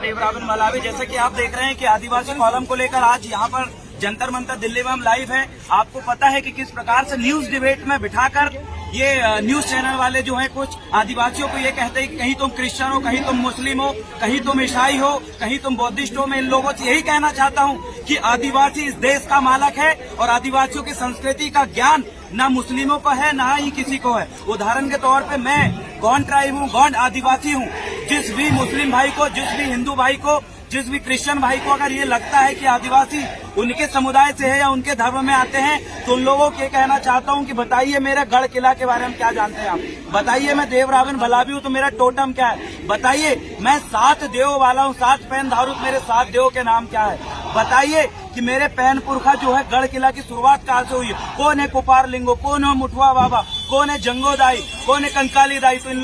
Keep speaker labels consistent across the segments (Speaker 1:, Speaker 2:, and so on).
Speaker 1: देवरावन Malawi. जैसे कि आप देख रहे हैं कि आदिवासी कॉलम को लेकर आज यहाँ पर जंतर मंतर दिल्ली में हम लाइव हैं। आपको पता है कि किस प्रकार से न्यूज डिबेट में बिठाकर ये न्यूज चैनल वाले जो हैं कुछ आदिवासियों को ये कहते हैं कि कहीं तुम क्रिश्चियन हो, कहीं तुम मुस्लिम हो, कहीं तुम ईसाई हो, कहीं तुम बौद्धिस्ट हो। मैं इन लोगों से यही कहना चाहता हूँ कि आदिवासी इस देश का मालक है और आदिवासियों की संस्कृति का ज्ञान न मुस्लिमों को है न ही किसी को है। उदाहरण के तौर पे मैं गौंड ट्राइब हूँ, गौंड आदिवासी हूँ। जिस भी मुस्लिम भाई को, जिस भी हिंदू भाई को, जिस भी क्रिश्चियन भाई को अगर ये लगता है कि आदिवासी उनके समुदाय से है या उनके धर्म में आते हैं, तो उन लोगों को ये कहना चाहता हूँ कि बताइए मेरे गढ़ किला के बारे में क्या जानते हैं आप। बताइए मैं देवरावन मलावी हूँ तो मेरा टोटम क्या है। बताइए मैं 7 देव वाला हूँ, 7 पैन धारू, मेरे 7 देव के नाम क्या है। बताइए कि मेरे पैन पुरखा जो है गढ़ किला की शुरुआत कहाँ से हुई है। कौन है कुपार लिंगो, कौन है मुठुआ बाबा, कौन है जंगोदाई, कौन है कंकाली दाई। तो इन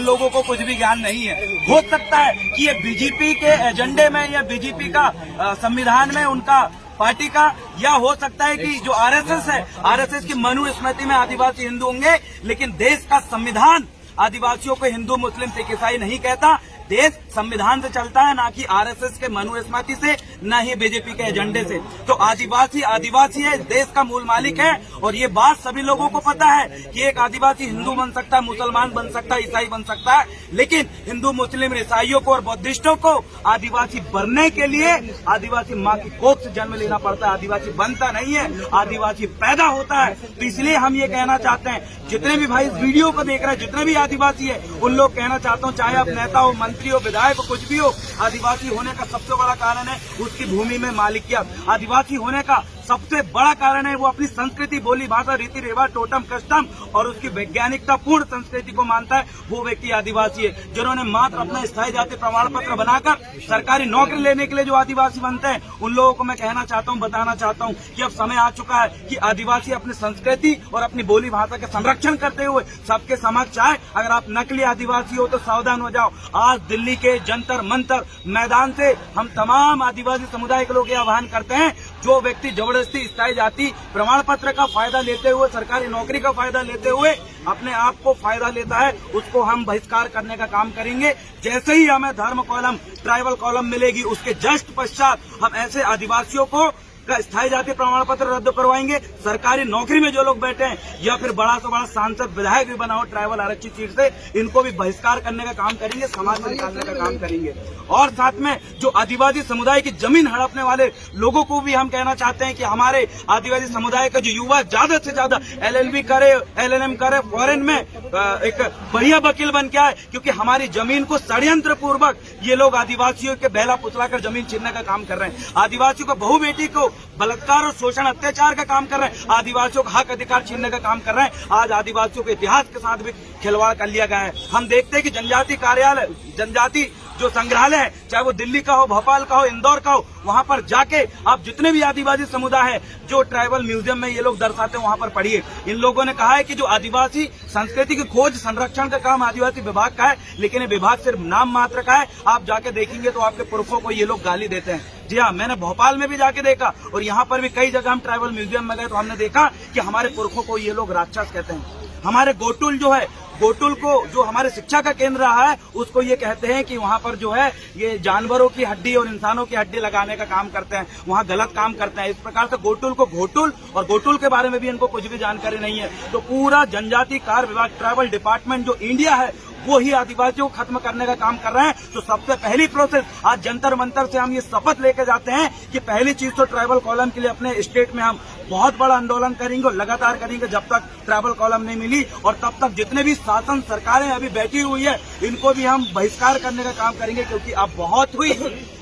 Speaker 1: लोगों को कुछ भी ज्ञान नहीं है। हो सकता है कि ये बीजेपी के एजेंडे में या बीजेपी का संविधान में उनका पार्टी का, या हो सकता है कि जो आरएसएस है, आरएसएस की मनुस्मृति में आदिवासी हिंदू होंगे, लेकिन देश का संविधान आदिवासियों को हिंदू मुस्लिम सिख ईसाई नहीं कहता। देश संविधान से चलता है, ना कि आरएसएस के मनुस्मृति से, न ही बीजेपी के एजेंडे से। तो आदिवासी आदिवासी है, देश का मूल मालिक है। और ये बात सभी लोगों को पता है कि एक आदिवासी हिंदू बन सकता है, मुसलमान बन सकता है, ईसाई बन सकता है, लेकिन हिंदू मुस्लिम ईसाइयों को और बौद्धिस्टों को आदिवासी बनने के लिए आदिवासी माँ की कोख से जन्म लेना पड़ता है। आदिवासी बनता नहीं है, आदिवासी पैदा होता है। तो इसलिए हम ये कहना चाहते हैं, जितने भी भाई इस वीडियो को देख रहे हैं, जितने भी आदिवासी है, उन लोग कहना चाहता हूँ, चाहे आप नेता हो, मंत्री हो, विधायक हो, कुछ भी हो, आदिवासी होने का सबसे बड़ा कारण है उसकी भूमि में मालिकियत। आदिवासी होने का सबसे बड़ा कारण है वो अपनी संस्कृति, बोली भाषा, रीति रिवाज, टोटम कस्टम और उसकी वैज्ञानिकता पूर्ण संस्कृति को मानता है। वो व्यक्ति आदिवासी है। जिन्होंने मात्र अपना स्थायी जाति प्रमाण पत्र बनाकर सरकारी नौकरी लेने के लिए जो आदिवासी बनते हैं, उन लोगों को मैं कहना चाहता हूं, बताना चाहता हूं कि अब समय आ चुका है कि आदिवासी अपनी संस्कृति और अपनी बोली भाषा के संरक्षण करते हुए सबके समक्ष आए। अगर आप नकली आदिवासी हो तो सावधान हो जाओ। आज दिल्ली के जंतर मंतर मैदान से हम तमाम आदिवासी समुदाय के लोग ये आह्वान करते हैं, जो व्यक्ति जबरदस्ती स्थायी जाति प्रमाण पत्र का फायदा लेते हुए, सरकारी नौकरी का फायदा लेते हुए अपने आप को फायदा लेता है, उसको हम बहिष्कार करने का काम करेंगे। जैसे ही हमें धर्म कॉलम, ट्राइबल कॉलम मिलेगी, उसके जस्ट पश्चात हम ऐसे आदिवासियों को का स्थायी जाति प्रमाण पत्र रद्द करवाएंगे। सरकारी नौकरी में जो लोग बैठे हैं या फिर बड़ा से बड़ा सांसद विधायक भी बना हो ट्राइबल आरक्षित सीट से, इनको भी बहिष्कार करने का काम करेंगे, समाज से निकालने का काम करेंगे। और साथ में जो आदिवासी समुदाय की जमीन हड़पने वाले लोगों को भी हम कहना चाहते हैं कि हमारे आदिवासी समुदाय का जो युवा ज्यादा से ज्यादा LLB करे, LLM करे, फॉरेन में एक बढ़िया वकील बन के आए, क्योंकि हमारी जमीन को षड्यंत्र पूर्वक ये लोग आदिवासियों के बहला फुसलाकर जमीन छीनने का काम कर रहे हैं। आदिवासियों को, बहु बेटी को बलात्कार और शोषण अत्याचार का काम कर रहे हैं। आदिवासियों का हक अधिकार छीनने का काम कर रहे हैं। आज आदिवासियों के इतिहास के साथ भी खिलवाड़ कर लिया गया है। हम देखते हैं कि जनजाति कार्यालय, जनजाति जो संग्रहालय है, चाहे वो दिल्ली का हो, भोपाल का हो, इंदौर का हो, वहां पर जाके आप जितने भी आदिवासी समुदाय है जो ट्राइबल म्यूजियम में ये लोग दर्शाते हैं, वहां पर पढ़िए। इन लोगों ने कहा है कि जो आदिवासी संस्कृति की खोज संरक्षण का काम आदिवासी विभाग का है, लेकिन ये विभाग सिर्फ नाम मात्र का है। आप जाके देखेंगे तो आपके पुरखों को ये लोग गाली देते हैं। जी हाँ, मैंने भोपाल में भी जाके देखा और यहाँ पर भी कई जगह हम ट्राइबल म्यूजियम में गए तो हमने देखा कि हमारे पुरखों को ये लोग राक्षस कहते हैं। हमारे गोटुल जो है, गोटुल को जो हमारे शिक्षा का केंद्र रहा है, उसको ये कहते हैं कि वहाँ पर जो है ये जानवरों की हड्डी और इंसानों की हड्डी लगाने का काम करते हैं, वहाँ गलत काम करते हैं। इस प्रकार से गोटुल को घोटुल और गोटुल के बारे में भी इनको कुछ भी जानकारी नहीं है। तो पूरा जनजाति कार्य विभाग, ट्राइबल डिपार्टमेंट जो इंडिया है, वो ही आदिवासियों को खत्म करने का काम कर रहे हैं। तो सबसे पहली प्रोसेस आज जंतर मंतर से हम ये शपथ लेके जाते हैं कि पहली चीज तो ट्राइबल कॉलम के लिए अपने स्टेट में हम बहुत बड़ा आंदोलन करेंगे और लगातार करेंगे जब तक ट्राइबल कॉलम नहीं मिली। और तब तक जितने भी शासन सरकारें अभी बैठी हुई है, इनको भी हम बहिष्कार करने का काम करेंगे, क्योंकि अब बहुत हुई।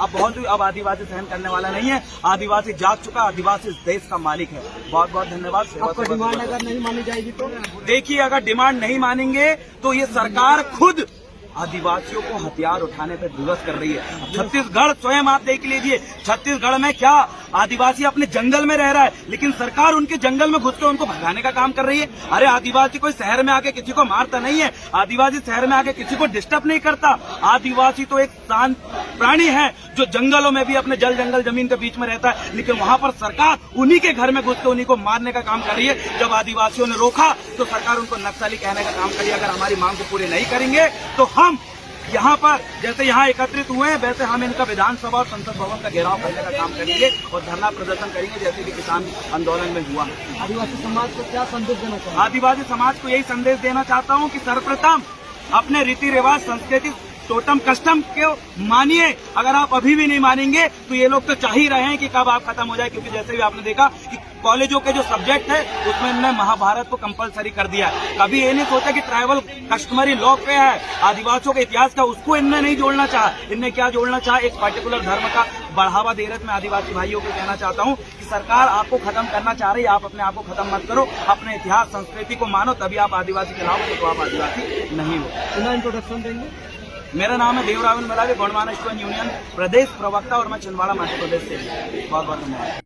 Speaker 1: अब आदिवासी सहन करने वाला नहीं है। आदिवासी जाग चुका, आदिवासी इस देश का मालिक है। बहुत बहुत धन्यवाद।
Speaker 2: आपको डिमांड अगर नहीं मानी जाएगी तो
Speaker 1: देखिए, अगर डिमांड नहीं मानेंगे तो ये सरकार खुद आदिवासियों को हथियार उठाने पर विवश कर रही है। छत्तीसगढ़ स्वयं आप देख लीजिए, छत्तीसगढ़ में क्या आदिवासी अपने जंगल में रह रहा है, लेकिन सरकार उनके जंगल में घुस के उनको भगाने का काम कर रही है। अरे आदिवासी कोई शहर में आके किसी को मारता नहीं है, आदिवासी शहर में आके किसी को डिस्टर्ब नहीं करता। आदिवासी तो एक शांत प्राणी है जो जंगलों में भी अपने जल जंगल जमीन के बीच में रहता है, लेकिन वहाँ पर सरकार उन्हीं के घर में घुस के उन्हीं को मारने का काम कर रही है। जब आदिवासियों ने रोका तो सरकार उनको नक्सली कहने का काम करी। अगर हमारी मांग को पूरी नहीं करेंगे तो हम यहाँ पर जैसे यहाँ एकत्रित हुए हैं वैसे हम इनका विधानसभा और संसद भवन का घेराव करने का काम करेंगे और धरना प्रदर्शन करेंगे जैसे कि किसान आंदोलन में हुआ।
Speaker 2: आदिवासी समाज को क्या संदेश देना चाहिए?
Speaker 1: आदिवासी समाज को यही संदेश देना चाहता हूँ कि सर्वप्रथम अपने रीति रिवाज, संस्कृति, टोटम कस्टम को मानिए। अगर आप अभी भी नहीं मानेंगे तो ये लोग तो चाह ही रहे हैं कि कब आप खत्म हो जाए, क्योंकि जैसे भी आपने देखा कि कॉलेजों के जो सब्जेक्ट है उसमें इन्होंने महाभारत को कंपलसरी कर दिया है। कभी ये नहीं सोचा कि ट्राइबल कस्टमरी लॉ पे है आदिवासियों के इतिहास का, उसको इनने नहीं जोड़ना चाहा। इनने क्या जोड़ना चाहा, एक पर्टिकुलर धर्म का बढ़ावा दे रहे थे। मैं आदिवासी भाइयों को कहना चाहता हूँ कि सरकार आपको खत्म करना चाह रही है, आप अपने आप को खत्म मत करो, अपने इतिहास संस्कृति को मानो, तभी आप आदिवासी कहलाओगे, तो आप आदिवासी नहीं हो।
Speaker 2: पुनः इंट्रोडक्शन देंगे।
Speaker 1: मेरा नाम है देवरावन मलावी, गौंडवाना स्टूडेंट यूनियन प्रदेश प्रवक्ता और मैं छिंदवाड़ा मध्य प्रदेश से। बहुत बहुत धन्यवाद।